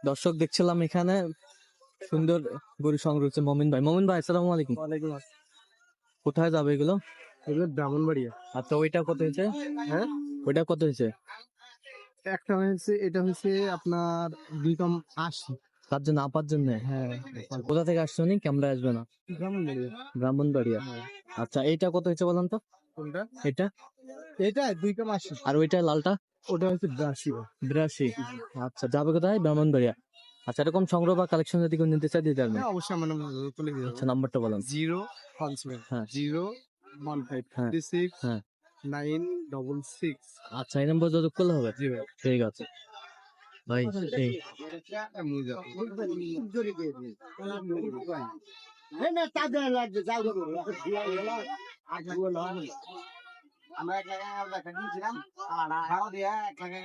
দর্শক দেখছিলাম এখানে সুন্দর গরু সংগ্রহ হচ্ছে। মমিন ভাই আসসালামু আলাইকুম। ওয়ালাইকুম কোথায় যাবে এগুলো? এগুলো ব্রাহ্মণবাড়িয়া। আচ্ছা ওইটা কত হয়েছে? হ্যাঁ, ওইটা কত হয়েছে? একটা হয়েছে, এটা হয়েছে আপনার 2.80। তার জন্য আপার জন্য? হ্যাঁ, কোথা থেকে আসছো নি? ক্যামেরা আসবে না। ব্রাহ্মণবাড়িয়া। ব্রাহ্মণবাড়িয়া। হ্যাঁ। আচ্ছা এইটা কত হয়েছে বলেন তো? কোনটা? এটা এটা 2.80। আর ওইটা লালটা? ওটা হচ্ছে 82। 82। আচ্ছা যাবে কোথায়? ব্রাহ্মণবাড়িয়া। আচ্ছা এরকম সংগ্রহ বা কালেকশন যদি কেউ নিতে চায় দিতে পারবেন? হ্যাঁ, অবশ্যই আমার নাম তুলে দিও। আচ্ছা নাম্বারটা বলেন। 0 হ্যাঁ 0 1 5 হ্যাঁ 36 হ্যাঁ 966। আচ্ছা এই নম্বর যোগাযোগ করলে হবে? জি ভাই। ঠিক আছে ভাই। এই আমরা 1 টাকা কিনছিলাম আর হাওয়া দিয়ে 1 টাকা